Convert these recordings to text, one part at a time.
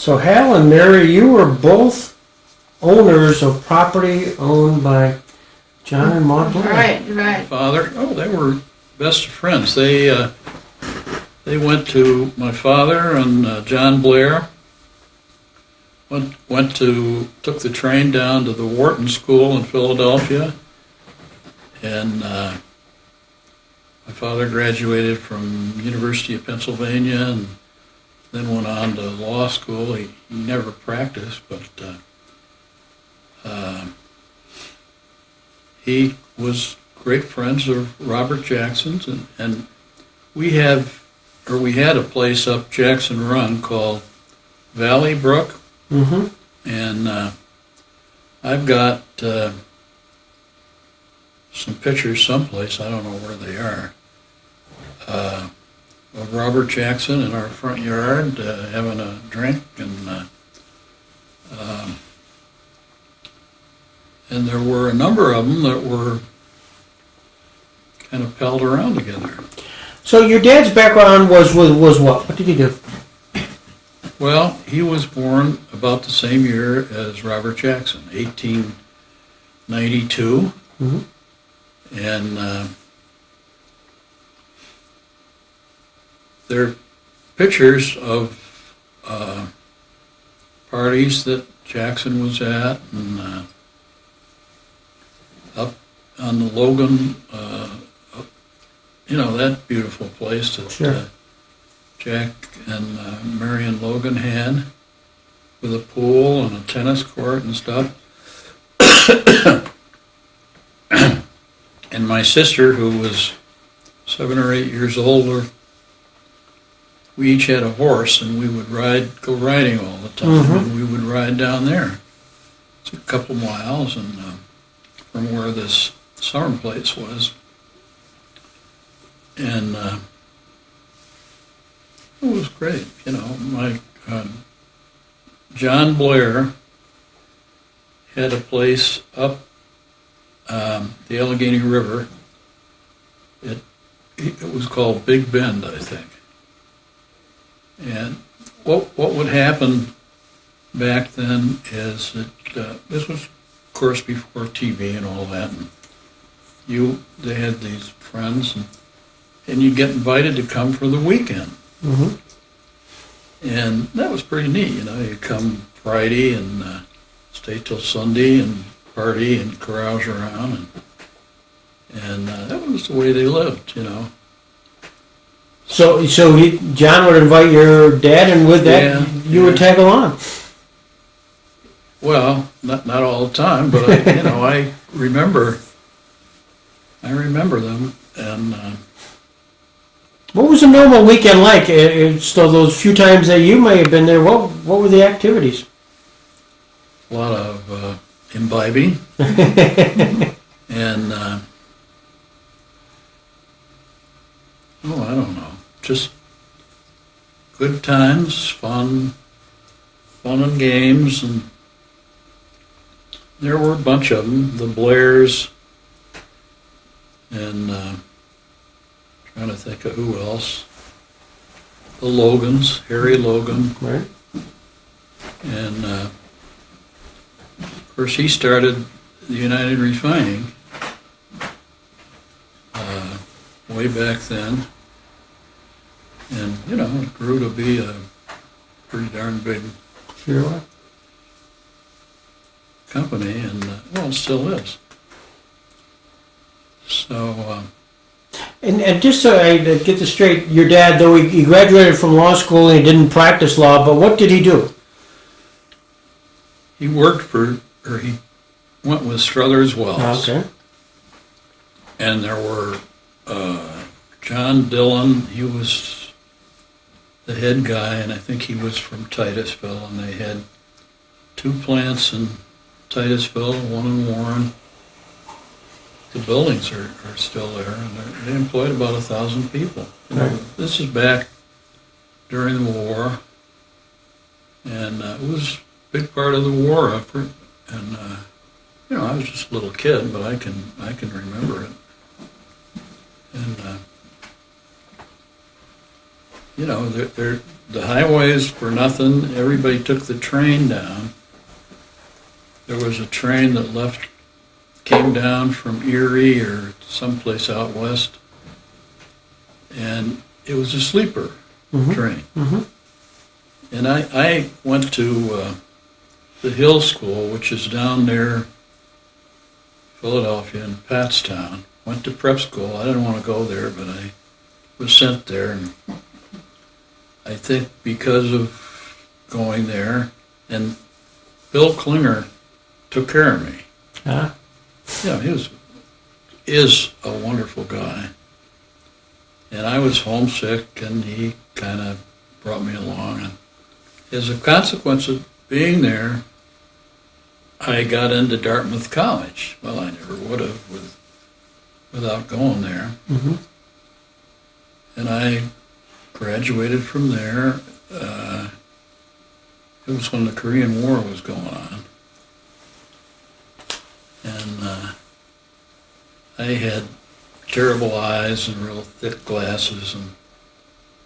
So Hal and Mary, you were both owners of property owned by John and Maud Blair. Right. Father, they were best of friends. They went to my father and John Blair. Took the train down to the Wharton School in Philadelphia, and my father graduated from University of Pennsylvania and then went on to law school. He never practiced, but he was great friends of Robert Jackson's, and we had a place up Jackson Run called Valley Brook. Mm-hmm. And I've got some pictures someplace, I don't know where they are, of Robert Jackson in our front yard having a drink, and there were a number of them that were kind of palled around together. So your dad's background was what? What did he do? Well, he was born about the same year as Robert Jackson, 1892. Mm-hmm. And there are pictures of parties that Jackson was at, and up on the Logan, that beautiful place that Sure. Jack and Marion Logan had, with a pool and a tennis court and stuff. And my sister, who was 7 or 8 years older, we each had a horse, and we would go riding all the time, Mm-hmm. and we would ride down there. It's a couple miles, and from where this summer place was, and it was great. My John Blair had a place up the Allegheny River. It was called Big Bend, I think. And what would happen back then is that this was, of course, before TV and all that. And they had these friends, and you'd get invited to come for the weekend. Mm-hmm. And that was pretty neat. You come Friday and stay till Sunday and party and carouse around, and that was the way they lived. So John would invite your dad, and with that, you would tag along. Well, not all the time, but I remember them, and What was a normal weekend like? So those few times that you may have been there, what were the activities? a lot of imbibing, and I don't know, just good times, fun and games, and there were a bunch of them. The Blairs, and trying to think of who else. The Logans, Harry Logan, Right. and of course he started the United Refining way back then, and it grew to be a pretty darn big Sure. company, and it still is. So. And just so I get this straight, your dad, though he graduated from law school and he didn't practice law, but what did he do? He he went with Struthers Wells. Okay. And there were John Dillon, he was the head guy, and I think he was from Titusville, and they had 2 plants in Titusville, 1 in Warren. The buildings are still there, and they employed about 1,000 people. Right. This is back during the war, and it was a big part of the war effort. And I was just a little kid, but I can remember it. And you know, the highways were nothing. Everybody took the train down. There was a train that came down from Erie or someplace out west, and it was a sleeper train. Mm-hmm. And I went to the Hill School, which is down near Philadelphia in Patstown. Went to prep school. I didn't want to go there, but I was sent there. And I think because of going there, and Bill Klinger took care of me. Huh? Yeah, is a wonderful guy. And I was homesick, and he kind of brought me along. And as a consequence of being there, I got into Dartmouth College. Well, I never would have without going there. Mm-hmm. And I graduated from there. It was when the Korean War was going on. And I had terrible eyes and real thick glasses. And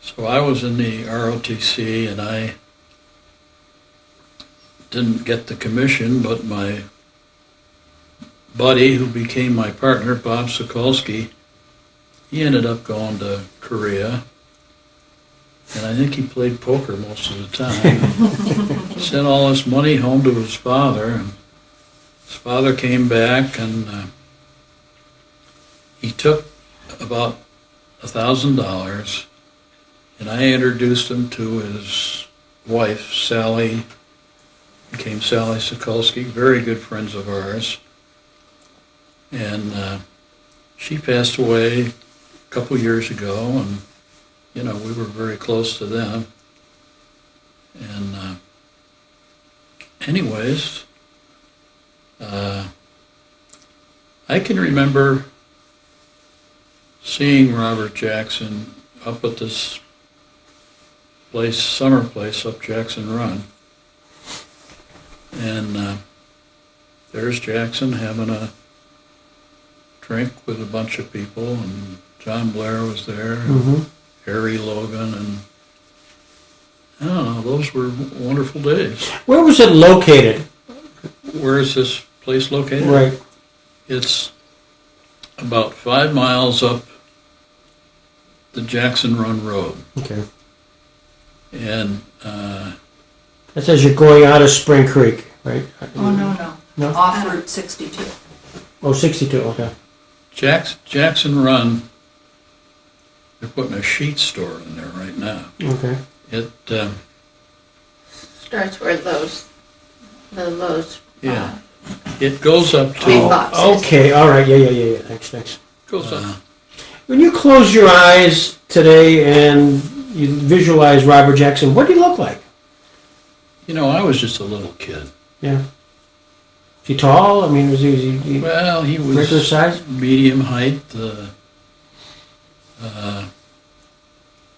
so I was in the ROTC, and I didn't get the commission, but my buddy, who became my partner, Bob Sokolsky, he ended up going to Korea, and I think he played poker most of the time. Sent all this money home to his father, and his father came back, and he took about $1,000, and I introduced him to his wife, Sally, became Sally Sokolsky, very good friends of ours. And she passed away a couple years ago, and, you know, we were very close to them. And anyways, I can remember seeing Robert Jackson up at this place, summer place up Jackson Run. And there's Jackson having a drink with a bunch of people, and John Blair was there, and Harry Logan, and I don't know, those were wonderful days. Where was it located? Where is this place located? Right. It's about 5 miles up the Jackson Run Road. Okay. And That says you're going out of Spring Creek, right? Oh, no. No? Off Route 62. Oh, 62, okay. Jackson Run, they're putting a sheet store in there right now. Okay. It, Starts where the Lowe's. Yeah. it goes up Big to, boxes. Okay, all right, yeah. Thanks. goes up. When you close your eyes today and you visualize Robert Jackson, what did he look like? You know, I was just a little kid. Yeah. Is he tall? I mean, was he Well, he regular was size? medium height.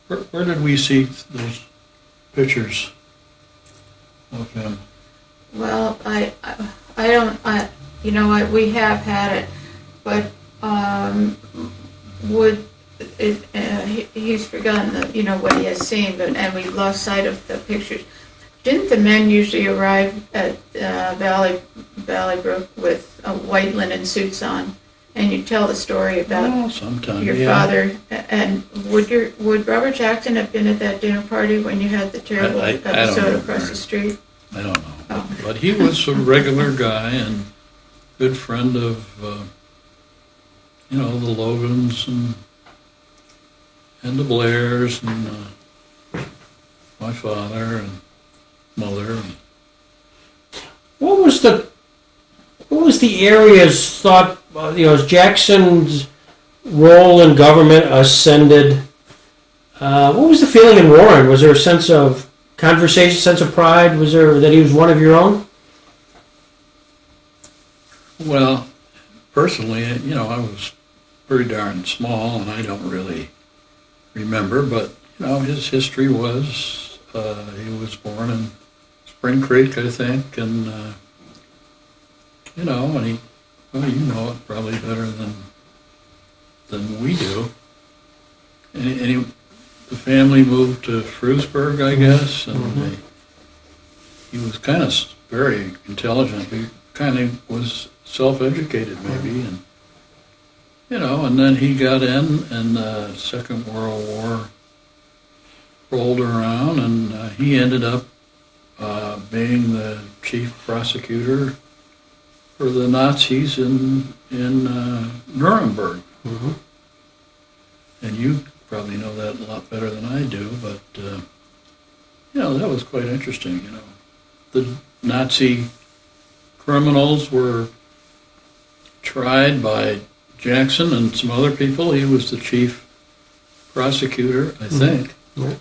Where did we see those pictures of him? Well, I don't, you know what, we have had it, but, he's forgotten what he has seen, and we lost sight of the pictures. Didn't the men usually arrive at Valley Brook with white linen suits on, and you tell the story about Well, sometime, your yeah. father? And would Robert Jackson have been at that dinner party when you had the terrible I don't episode remember. across the street? I don't know. Oh. But he was a regular guy and good friend of, the Logans and the Blairs and my father and mother. What was the area's thought, as Jackson's role in government ascended, what was the feeling in Warren? Was there a sense of conversation, sense of pride? Was there that he was one of your own? Well, personally, I was pretty darn small and I don't really remember, but, his history was, he was born in Spring Creek, I think, and, and he, well, you know it probably better than we do. And he the family moved to Frewsburg, I guess, and he was kind of very intelligent. He kind of was self-educated, maybe, and and then he got in, and the Second World War rolled around, and he ended up being the chief prosecutor for the Nazis in Nuremberg. Mm-hmm. And you probably know that a lot better than I do, but that was quite interesting. The Nazi criminals were tried by Jackson and some other people. He was the chief prosecutor, I think. Right.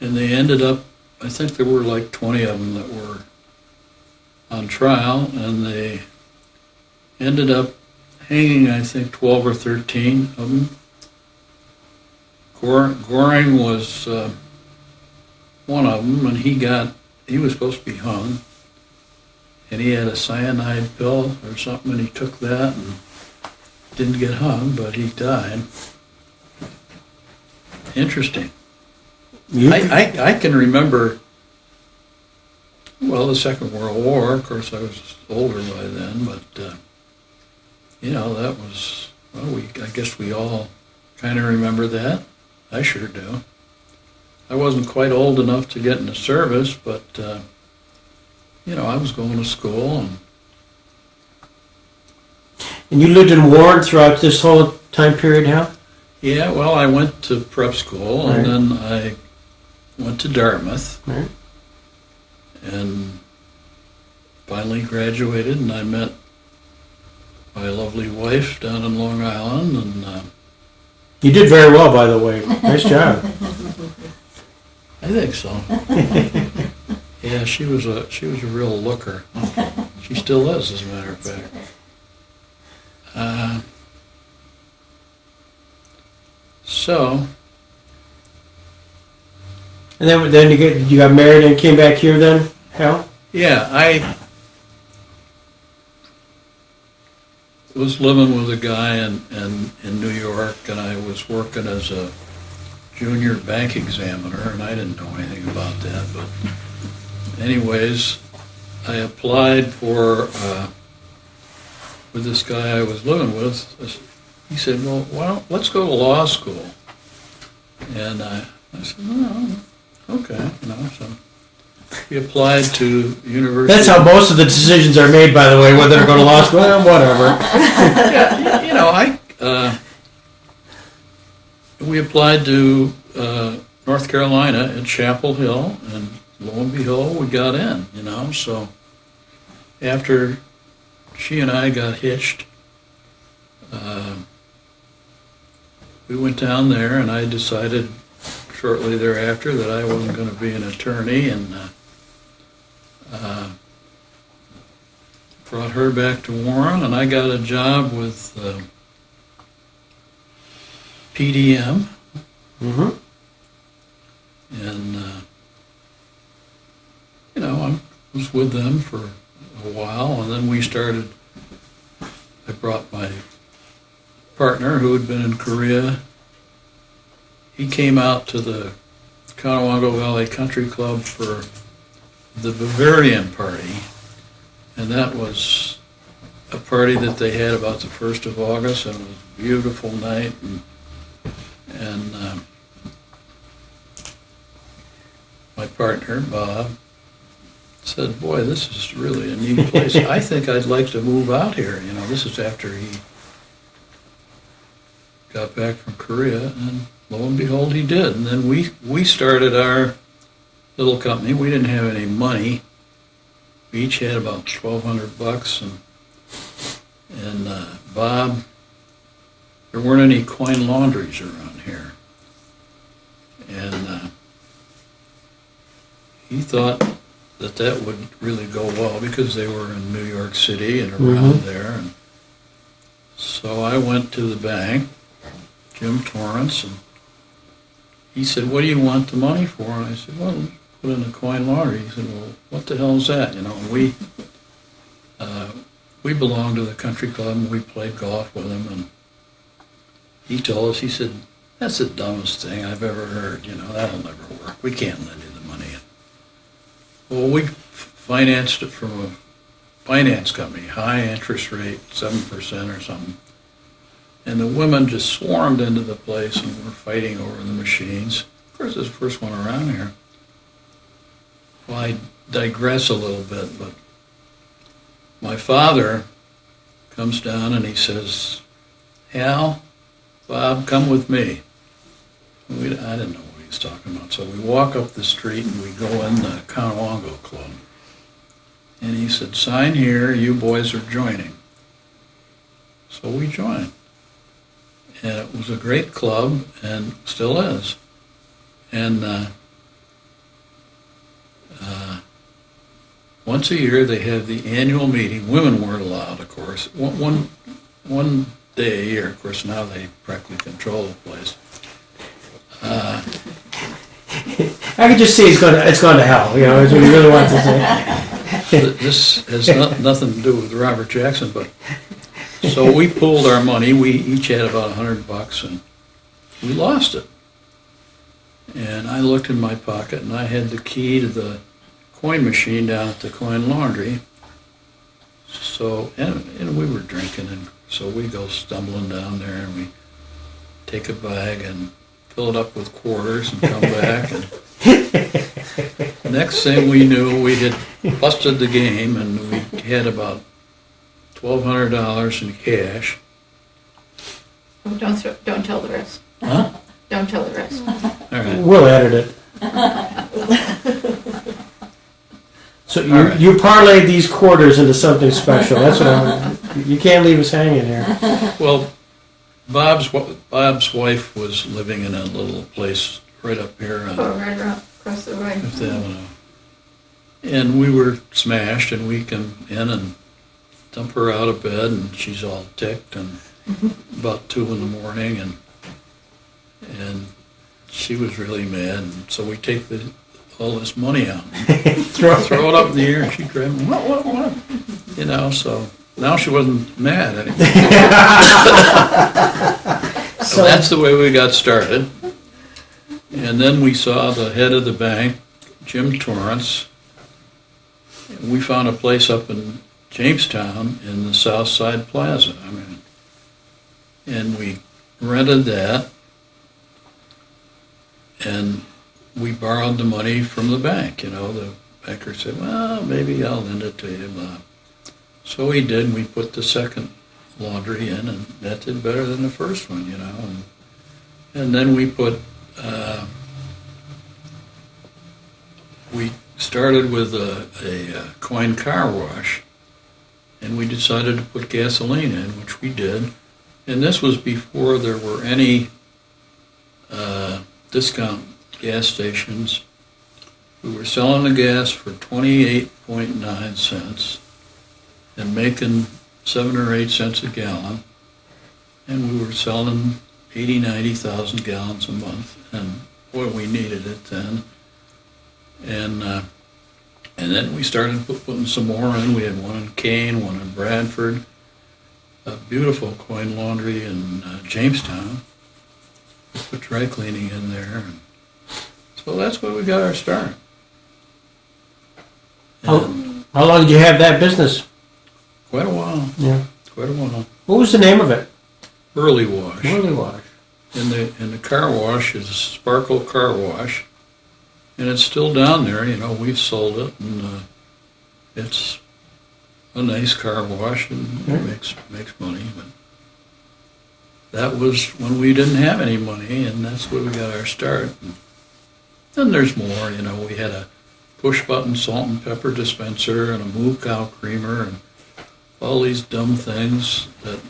And they ended up, I think there were like 20 of them that were on trial, and they ended up hanging, I think, 12 or 13 of them. Goring was one of them, and he was supposed to be hung, and he had a cyanide pill or something, and he took that and didn't get hung, but he died. Interesting. I can remember, the Second World War. Of course, I was older by then, but that was, I guess we all kind of remember that. I sure do. I wasn't quite old enough to get into service, but I was going to school, And you lived in Warren throughout this whole time period, Hal? yeah. Well, I went to prep school, and then I went to Dartmouth, Right. and finally graduated, and I met my lovely wife down in Long Island, and You did very well, by the way. Nice job. I think so. Yeah, she was a real looker. She still is, as a matter of fact. So And then you got married and came back here then, Hal? yeah, I was living with a guy in New York, and I was working as a junior bank examiner, and I didn't know anything about that. But anyways, I applied for, with this guy I was living with. He said, well, let's go to law school. And I said, okay. So he applied to university. That's how most of the decisions are made, by the way, whether to go to law school. Well, whatever. We applied to North Carolina at Chapel Hill, and lo and behold, we got in, So after she and I got hitched, we went down there, and I decided shortly thereafter that I wasn't going to be an attorney, and brought her back to Warren, and I got a job with PDM, Mm-hmm. and I was with them for a while, and then I brought my partner who had been in Korea. He came out to the Conewago Valley Country Club for the Bavarian Party, and that was a party that they had about the 1st of August, and it was a beautiful night, and my partner, Bob, said, boy, this is really a neat place. I think I'd like to move out here. This is after he got back from Korea, and lo and behold, he did. And then we started our little company. We didn't have any money. We each had about $1,200, and Bob, there weren't any coin laundries around here, and he thought that would really go well because they were in New York City and around there. And so I went to the bank, Jim Torrance, and he said, what do you want the money for? And I said, well, put in a coin laundry. He said, well, what the hell is that? And we belonged to the country club, and we played golf with him. And he told us, he said, "That's the dumbest thing I've ever heard, that'll never work. We can't lend you the money." Well, we financed it from a finance company, high interest rate, 7% or something. And the women just swarmed into the place and were fighting over the machines. Of course, it's the first one around here. Well, I digress a little bit, but my father comes down and he says, "Hal, Bob, come with me." I didn't know what he was talking about. So we walk up the street and we go in the Conwango Club. And he said, "Sign here, you boys are joining." So we joined. And it was a great club, and still is. And once a year they have the annual meeting. Women weren't allowed, of course. One day a year. Of course, now they practically control the place. I could just see it's gone to hell, is what you really want to say. This has nothing to do with Robert Jackson, but so we pooled our money. We each had about $100, and we lost it. And I looked in my pocket, and I had the key to the coin machine down at the coin laundry. So, and we were drinking, and so we go stumbling down there, and we take a bag and fill it up with quarters and come back. And next thing we knew, we had busted the game, and we had about $1,200 in cash. Oh, don't tell the rest. Huh? Don't tell the rest. All right. We'll edit it. So you parlayed these quarters into something special. That's what you can't leave us hanging here. Well, Bob's wife was living in a little place right up here on Right around across the way. Fifth Avenue. And we were smashed, and we come in and dump her out of bed, and she's all ticked, and about 2 in the morning, and she was really mad, and so we take all this money out, and throw it up in the air, and she grabbed me, what? So now she wasn't mad anymore. So that's the way we got started. And then we saw the head of the bank, Jim Torrance. We found a place up in Jamestown in the South Side Plaza. And we rented that, and we borrowed the money from the bank. The banker said, "Well, maybe I'll lend it to you." Blah. So he did, and we put the second laundry in, and that did better than the first one, And then we put, we started with a coin car wash, and we decided to put gasoline in, which we did. And this was before there were any discount gas stations. We were selling the gas for 28.9 cents and making 7 or 8 cents a gallon. And we were selling 90,000 gallons a month. And boy, we needed it then. And then we started putting some more in. We had one in Kane, one in Bradford, a beautiful coin laundry in Jamestown. We put dry cleaning in there. And so that's where we got our start. How long did you have that business? Quite a while. Yeah. Quite a while. What was the name of it? Early Wash. Early Wash. And the car wash is Sparkle Car Wash. And it's still down there, we've sold it, and it's a nice car wash, and it makes money. But that was when we didn't have any money, and that's where we got our start. And then there's more, we had a push-button salt and pepper dispenser and a moo cow creamer and all these dumb things that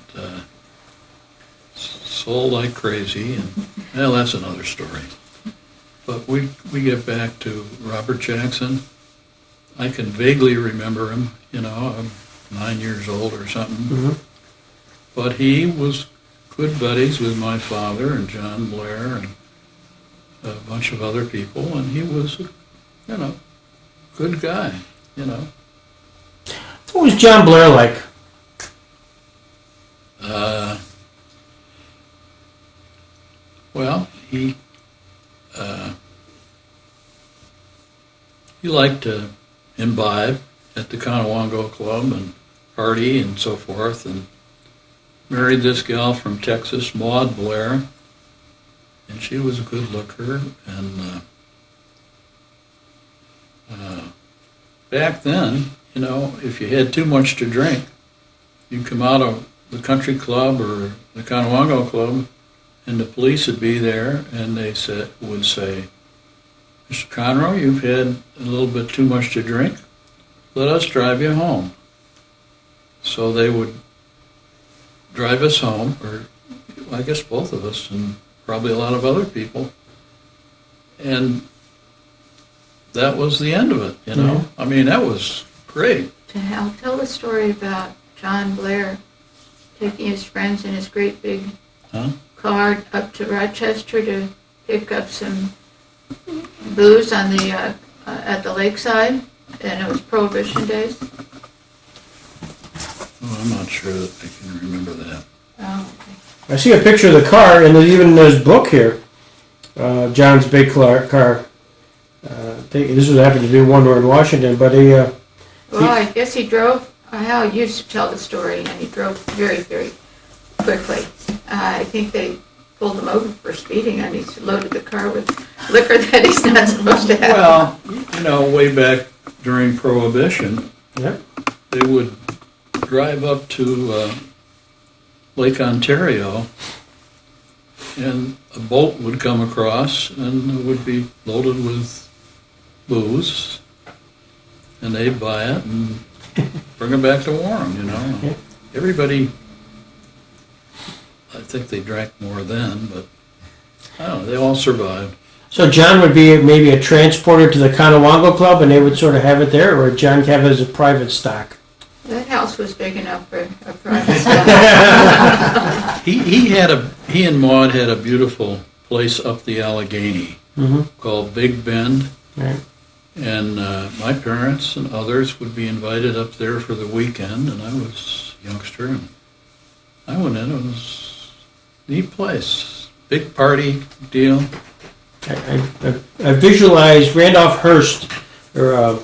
sold like crazy, and well, that's another story. But we get back to Robert Jackson. I can vaguely remember him, I'm 9 years old or something. Mm-hmm. But he was good buddies with my father and John Blair and a bunch of other people, and he was, good guy, What was John Blair like? he liked to imbibe at the Conewango Club and party and so forth, and married this gal from Texas, Maud Blair, and she was a good looker. And back then, you know, if you had too much to drink, you'd come out of the country club or the Conewango Club, and the police would be there, and they would say, "Mr. Conroe, you've had a little bit too much to drink. Let us drive you home." So they would drive us home, or I guess both of us, and probably a lot of other people. And that was the end of it, you know? I mean, that was great. Hal, tell the story about John Blair taking his friends in his great big car up to Rochester to pick up some booze on the at the lakeside, and it was Prohibition days. Oh, I'm not sure that I can remember that. Oh, okay. I see a picture of the car, and there's even this book here, John's big car. This was happened to be one in Washington, but Well, I guess he drove. Hal used to tell the story, and he drove very, very quickly. I think they pulled him over for speeding, and he's loaded the car with liquor that he's not supposed to have. Well, you know, way back during Prohibition, Yep. they would drive up to Lake Ontario, and a boat would come across, and it would be loaded with booze, and they'd buy it and bring it back to Warren, you know. Yeah. Everybody, I think they drank more then, but I don't know, they all survived. So John would be maybe a transporter to the Conewango Club, and they would sort of have it there, or John have it as a private stock? That house was big enough for a private stock. He and Maud had a beautiful place up the Allegheny called Big Bend. Right. And my parents and others would be invited up there for the weekend, and I was a youngster, and I went in. It was a neat place, big party deal. I visualized Randolph Hearst, or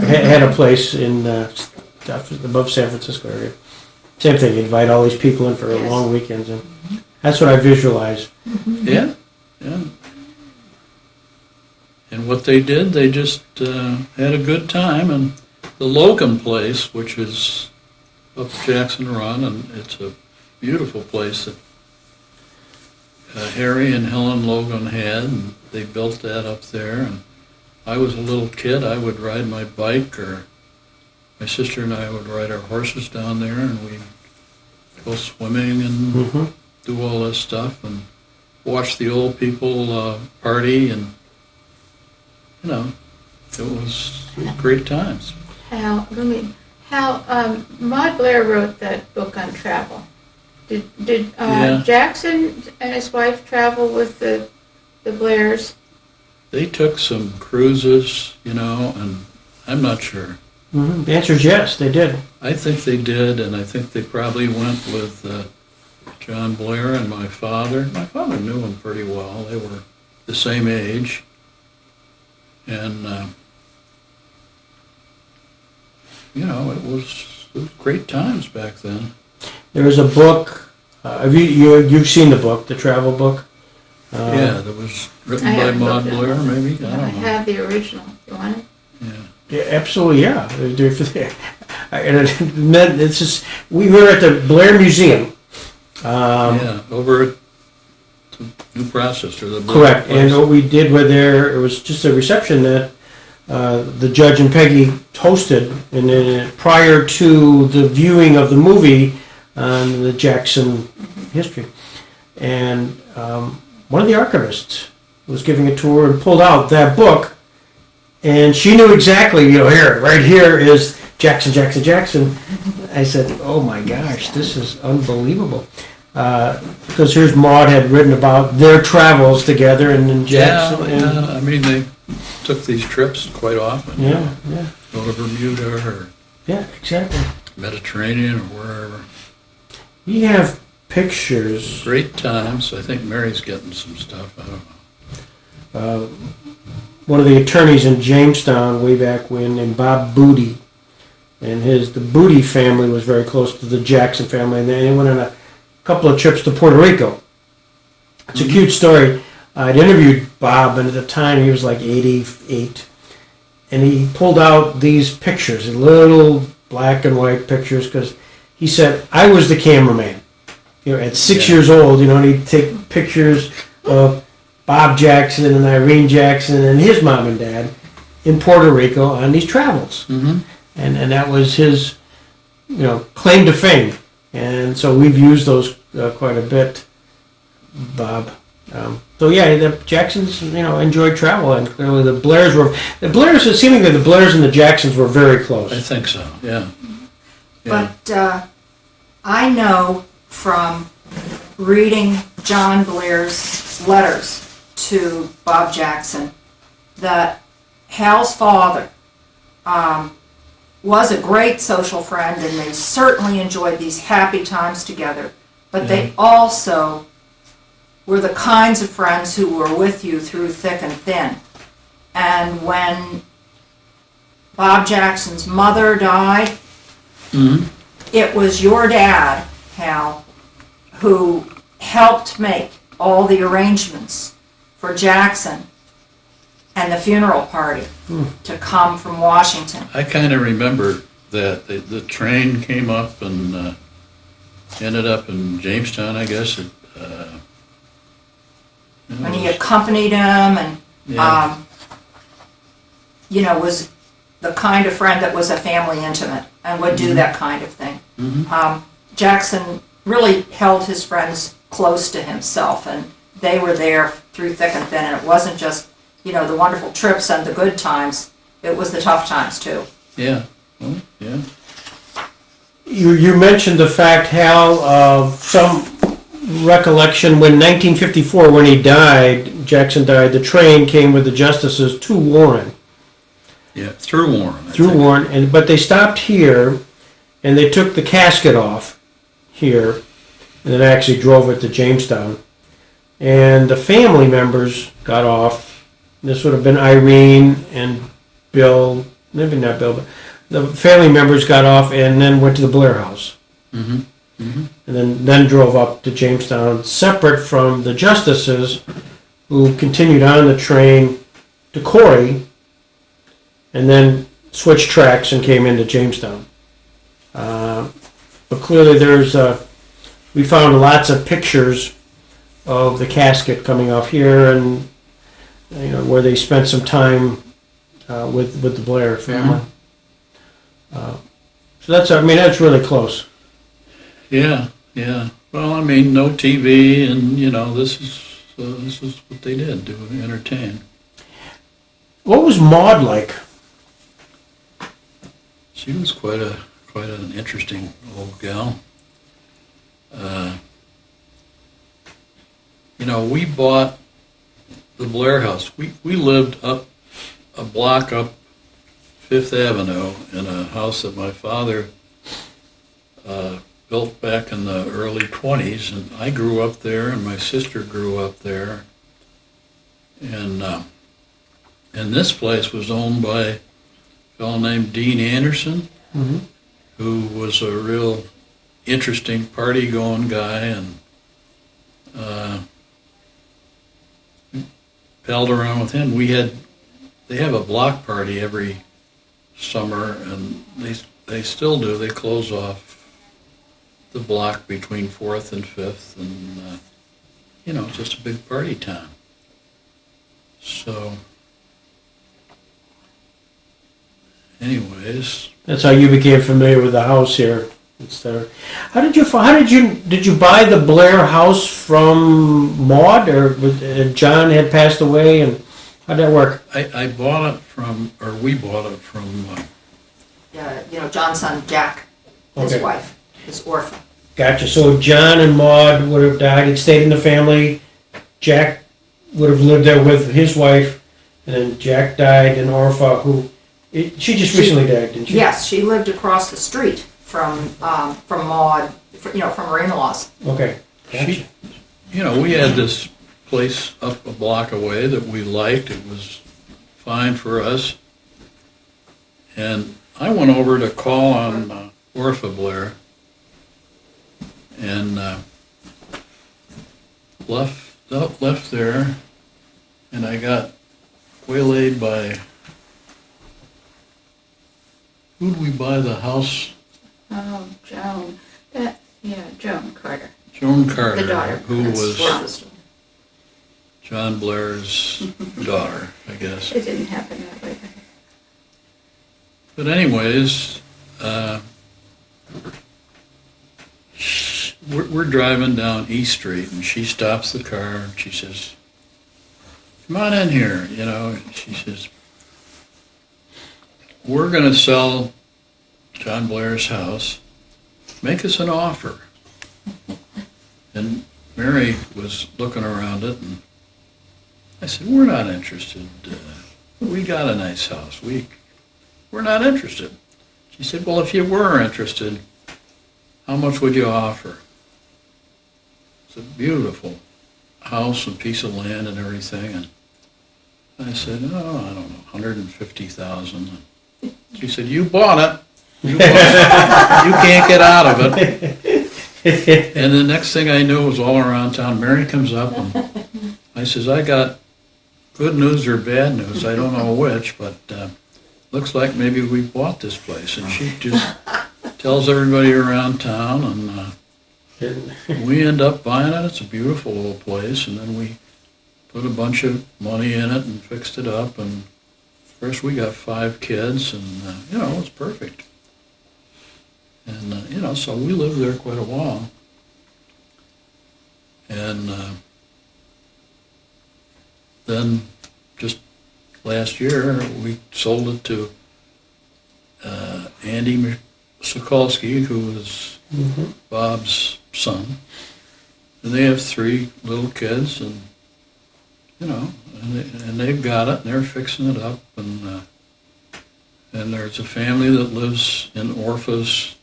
had a place in above San Francisco area. Same thing, invite all these people in for Yes. long weekends, and that's what I visualized. Yeah, yeah. And what they did, they just had a good time. And the Logan place, which is up Jackson Run, and it's a beautiful place that Harry and Helen Logan had, and they built that up there. And I was a little kid, I would ride my bike, or my sister and I would ride our horses down there, and we'd go swimming and do all this stuff, and watch the old people party, and you know, it was great times. Hal, Maud Blair wrote that book on travel. Did Yeah. Jackson and his wife travel with the Blairs? They took some cruises, you know, and I'm not sure. The answer is yes, they did. I think they did, and I think they probably went with John Blair and my father. My father knew him pretty well. They were the same age. And, you know, it was great times back then. There was a book. You've seen the book, the travel book? Yeah, that was written I by haven't Maud looked at Blair, it. maybe? I I don't know. have the original. You want it? Yeah. Yeah, absolutely, yeah. And it meant it's just, we were at the Blair Museum. Yeah, over at the New Process, or the Blair Correct, place. and what we did with there, it was just a reception that the judge and Peggy hosted, and then prior to the viewing of the movie on the Jackson history. And one of the archivists was giving a tour and pulled out that book, and she knew exactly, right here is Jackson. I said, oh my gosh, this is unbelievable. Because here's Maud had written about their travels together and Jackson. Yeah, I mean, they took these trips quite often. you know, Yeah, Go to Bermuda or yeah, exactly. Mediterranean or wherever. We have pictures. Great times. I think Mary's getting some stuff. I don't know. One of the attorneys in Jamestown way back when, named Bob Booty, and the Booty family was very close to the Jackson family, and they went on a couple of trips to Puerto Rico. It's a cute story. I'd interviewed Bob, and at the time he was like 88, and he pulled out these pictures, little black and white pictures, because he said, I was the cameraman. At 6 years old, and he'd take pictures of Bob Jackson and Irene Jackson and his mom and dad in Puerto Rico on these travels. Mm-hmm. And that was his, claim to fame. And so we've used those quite a bit, Bob. The Jacksons, enjoyed travel, and clearly the Blairs, seemingly the Blairs and the Jacksons were very close. I think so, yeah. But I know from reading John Blair's letters to Bob Jackson that Hal's father was a great social friend, and they certainly enjoyed these happy times together. But they also were the kinds of friends who were with you through thick and thin. And when Bob Jackson's mother died, it was your dad, Hal, who helped make all the arrangements for Jackson and the funeral party to come from Washington. I kind of remember that the train came up and ended up in Jamestown, I guess. When he accompanied him and, was the kind of friend that was a family intimate and would do that kind of thing. Jackson really held his friends close to himself, and they were there through thick and thin, and it wasn't just, the wonderful trips and the good times, it was the tough times too. Yeah, well, yeah. You mentioned the fact, Hal, of some recollection when 1954, when he died, Jackson died, the train came with the justices to Warren. Yeah, through Warren. Through Warren, but they stopped here, and they took the casket off here, and then actually drove it to Jamestown. And the family members got off. This would have been Irene and Bill, maybe not Bill, but the family members got off and then went to the Blair house. And then drove up to Jamestown, separate from the justices, who continued on the train to Corey, and then switched tracks and came into Jamestown. But clearly we found lots of pictures of the casket coming off here, and where they spent some time with the Blair family. So that's really close. Yeah. Well, no TV, and this is what they did to entertain. What was Maud like? She was quite an interesting old gal. We bought the Blair house. We lived up a block up Fifth Avenue in a house that my father built back in the early 20s, and I grew up there, and my sister grew up there. And this place was owned by a fellow named Dean Anderson, who was a real interesting party-going guy, and palled around with him. They have a block party every summer, and they still do. They close off the block between 4th and 5th, and just a big party town. So, anyways, That's how you became familiar with the house here. Did you buy the Blair house from Maud, or John had passed away, and how'd that work? I bought it from, or we bought it from. John's son Jack, his Okay. wife, his orphan. Gotcha. So John and Maud would have died and stayed in the family. Jack would have lived there with his wife, and then Jack died, and Orpha, she just recently died, didn't she? Yes, she lived across the street from Maud, from her in-laws. Okay. She, we had this place up a block away that we liked. It was fine for us. And I went over to call on Orpha Blair and left there, and I got waylaid by, who'd we buy the house? Oh, Joan. Joan Carter. Joan Carter, The daughter. who That's was Orpha's. John Blair's daughter, I guess. It didn't happen that way. But anyways, we're driving down East Street, and she stops the car, and she says, "Come on in here," She says, "We're going to sell John Blair's house. Make us an offer." And Mary was looking around it, and I said, "We're not interested. We got a nice house. We're not interested." She said, "Well, if you were interested, how much would you offer?" It's a beautiful house and piece of land and everything. And I said, "Oh, I don't know, 150,000. She said, "You bought it. You bought it. You can't get out of it." And the next thing I knew, it was all around town. Mary comes up, and I says, "I got good news or bad news. I don't know which, but looks like maybe we bought this place." And she just tells everybody around town, and we end up buying it. It's a beautiful little place, and then we put a bunch of money in it and fixed it up. And first we got 5 kids, and it's perfect. And so we lived there quite a while. And then just last year we sold it to Andy Sokolsky, who was Bob's son. And they have 3 little kids, and and they've got it, and they're fixing it up, and there's a family that lives in Orpha's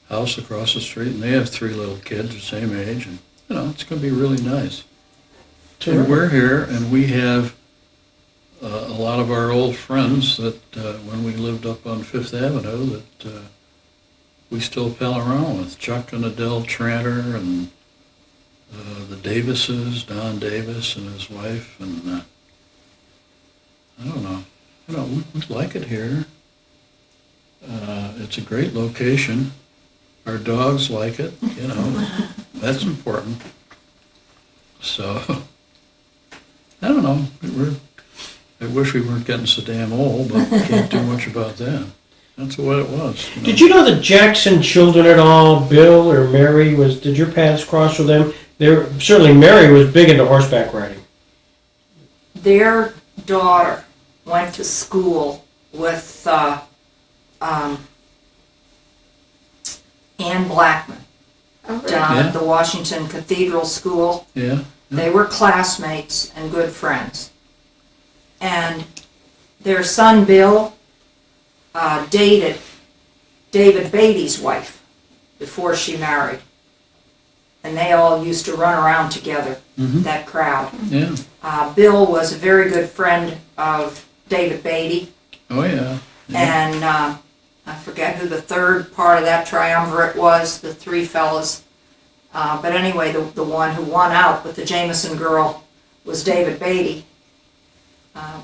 house across the street, and they have 3 little kids the same age, and it's going to be really nice. And we're here, and we have a lot of our old friends that when we lived up on Fifth Avenue that we still pal around with. Chuck and Adele Tranter, and the Davises, Don Davis and his wife, and I don't know. We like it here. It's a great location. Our dogs like it, That's important. So, I don't know. I wish we weren't getting so damn old, but can't do much about that. That's what it was. Did you know the Jackson children at all, Bill or Mary, did your paths cross with them? Certainly Mary was big into horseback riding. Their daughter went to school with Ann Blackman down at the Washington Cathedral School. Yeah. They were classmates and good friends. And their son Bill dated David Beatty's wife before she married. And they all used to run around together, that crowd. Yeah. Bill was a very good friend of David Beatty. Oh, yeah. And I forget who the third part of that triumvirate was, the 3 fellas. But anyway, the one who won out with the Jameson girl was David Beatty.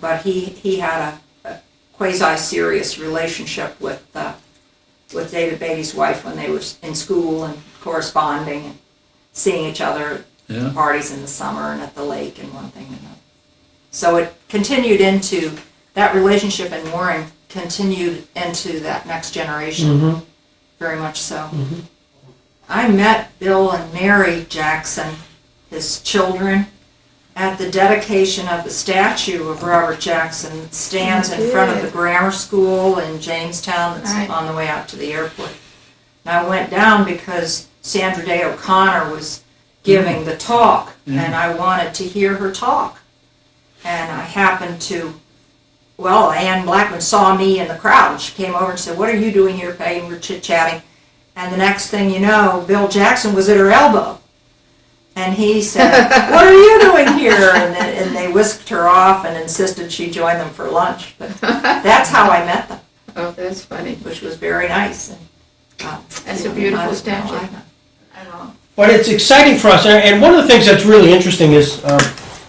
But he had a quasi-serious relationship with David Beatty's wife when they were in school and corresponding and seeing each other at parties in the summer and at the lake and one thing and another. So it continued into, that relationship in Warren continued into that next generation, very much so. I met Bill and Mary Jackson, his children, at the dedication of the statue of Robert Jackson that stands in front of the grammar school in Jamestown that's on the way out to the airport. And I went down because Sandra Day O'Connor was giving the talk, and I wanted to hear her talk. And I happened to, Ann Blackman saw me in the crowd, and she came over and said, "What are you doing here, Peggy?" And we were chit-chatting. And the next thing you know, Bill Jackson was at her elbow. And he said, "What are you doing here?" And they whisked her off and insisted she join them for lunch. But that's how I met them, Oh, that's funny. which was very nice. And, That's a beautiful statue. I know. But it's exciting for us, and one of the things that's really interesting is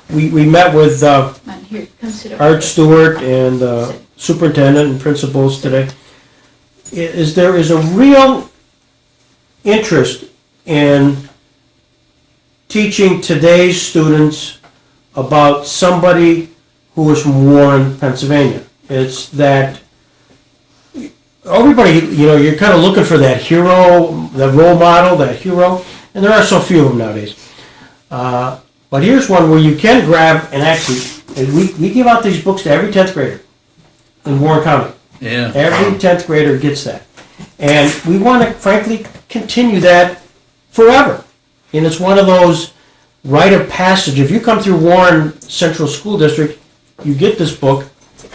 we met with Come on, here, come sit over Art here. Stewart and superintendent and principals today. There is a real interest in teaching today's students about somebody who was from Warren, Pennsylvania. It's that everybody, you're kind of looking for that hero, that role model, that hero, and there are so few of them nowadays. But here's one where you can grab, and actually, we give out these books to every 10th grader in Warren County. Yeah. Every 10th grader gets that. And we want to, frankly, continue that forever. And it's one of those rite of passage. If you come through Warren Central School District, you get this book,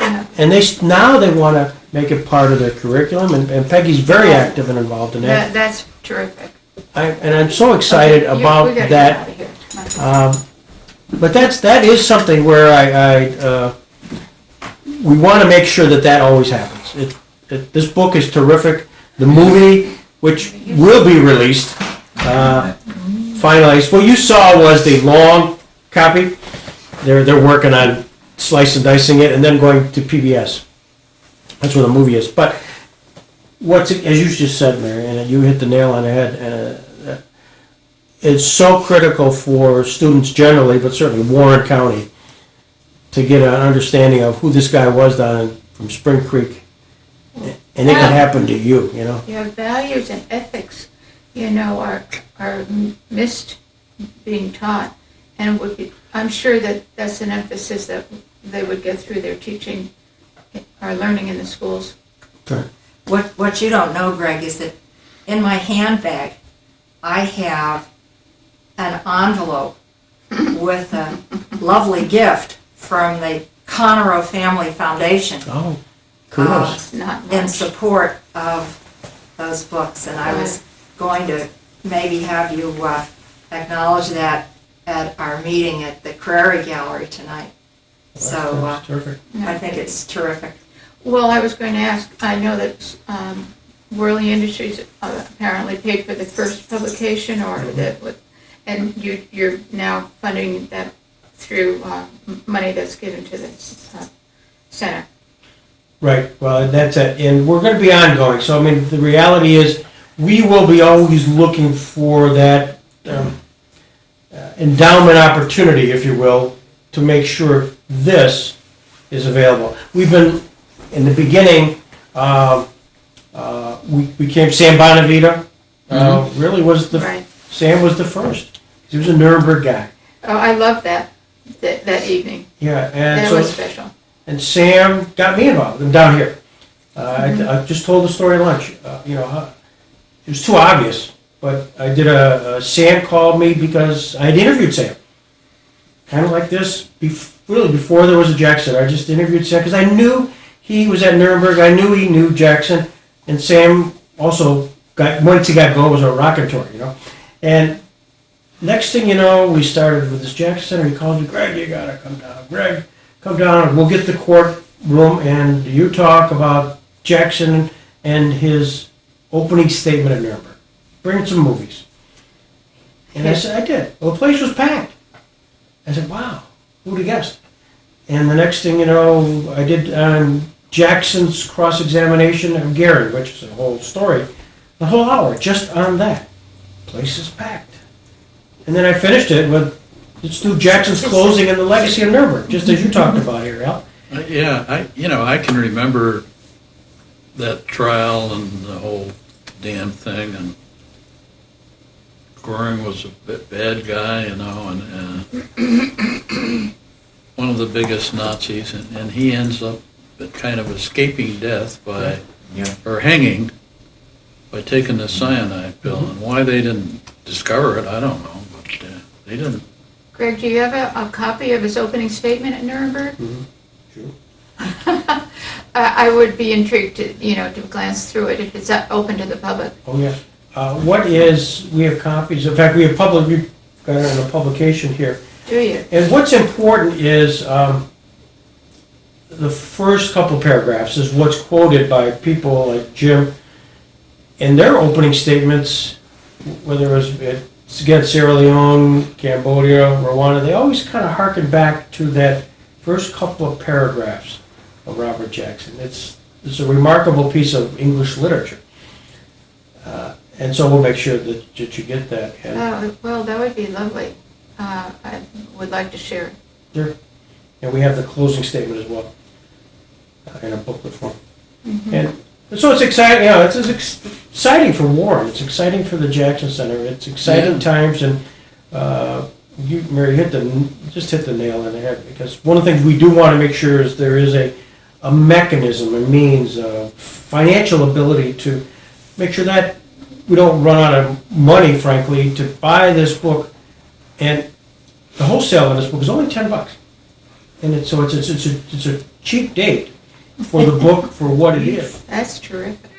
Yeah. and now they want to make it part of their curriculum, and Peggy's very active and involved in that. That's terrific. And I'm so excited Okay, about we gotta get that. out of here. Come on. But that is something where we want to make sure that always happens. This book is terrific. The movie, which will be released, finalized. What you saw was the long copy. They're working on slice and dicing it and then going to PBS. That's where the movie is. But as you just said, Mary, and you hit the nail on the head. And it's so critical for students generally, but certainly Warren County, to get an understanding of who this guy was down from Spring Creek. And it can happen to you, Yeah, values and ethics, are missed being taught, and would be. I'm sure that's an emphasis that they would get through their teaching or learning in the schools. Okay. What you don't know, Greg, is that in my handbag, I have an envelope with a lovely gift from the Conarro Family Foundation Oh, kudos. Not in much. support of those books. And I was going to maybe have you acknowledge that at our meeting at the Prairie Gallery tonight. So That's terrific. I think it's terrific. Well, I was going to ask. I know that Worley Industries apparently paid for the first publication, or and you're now funding that through money that's given to the center. Right, well, that's it, and we're gonna be ongoing, so I mean, the reality is, we will be always looking for that endowment opportunity, if you will, to make sure this is available. We've been, in the beginning, we came, Sam Bonavita, really was Right. Sam was the first. He was a Nuremberg guy. Oh, I love that evening. Yeah, and That so. was special. And Sam got me involved. I'm down here. I just told the story at lunch. It was too obvious, but I did Sam called me because I had interviewed Sam. Kind of like this, really before there was a Jackson. I just interviewed Sam because I knew he was at Nuremberg. I knew he knew Jackson. And Sam also once he got going, was a raconteur, And next thing you know, we started with this Jackson Center. He called me, Greg, you gotta come down. Greg, come down, we'll get the courtroom and you talk about Jackson and his opening statement at Nuremberg. Bring some movies. And I said, I did. Well, the place was packed. I said, wow, who'd have guessed? And the next thing you know, I did Jackson's cross-examination of Gary, which is a whole story, the whole hour, just on that. Place is packed. And then I finished it with, let's do Jackson's closing and the legacy of Nuremberg, just as you talked about here, Al. Yeah, I can remember that trial and the whole damn thing, and Goring was a bad guy, and one of the biggest Nazis, and he ends up kind of escaping death by, or hanging, by taking the cyanide pill. And why they didn't discover it, I don't know, but they didn't. Greg, do you have a copy of his opening statement at Nuremberg? Sure. I would be intrigued to glance through it if it's open to the public. Oh, yes. we have copies, in fact, we have we've got it in a publication here. Do you? And what's important is, the first couple paragraphs is what's quoted by people like Jim in their opening statements, whether it's against Sierra Leone, Cambodia, Rwanda, they always kind of harken back to that first couple of paragraphs of Robert Jackson. It's a remarkable piece of English literature. And so we'll make sure that you get that. And, Well, that would be lovely. I would like to share it. sure. And we have the closing statement as well in a booklet form. And so it's exciting, it's exciting for Warren. It's exciting for the Jackson Center. It's exciting times, and you, Mary, just hit the nail on the head, because one of the things we do want to make sure is there is a mechanism, a means, a financial ability to make sure that we don't run out of money, frankly, to buy this book. And the wholesale on this book is only $10, and it's a cheap date for the book for what it is. That's terrific.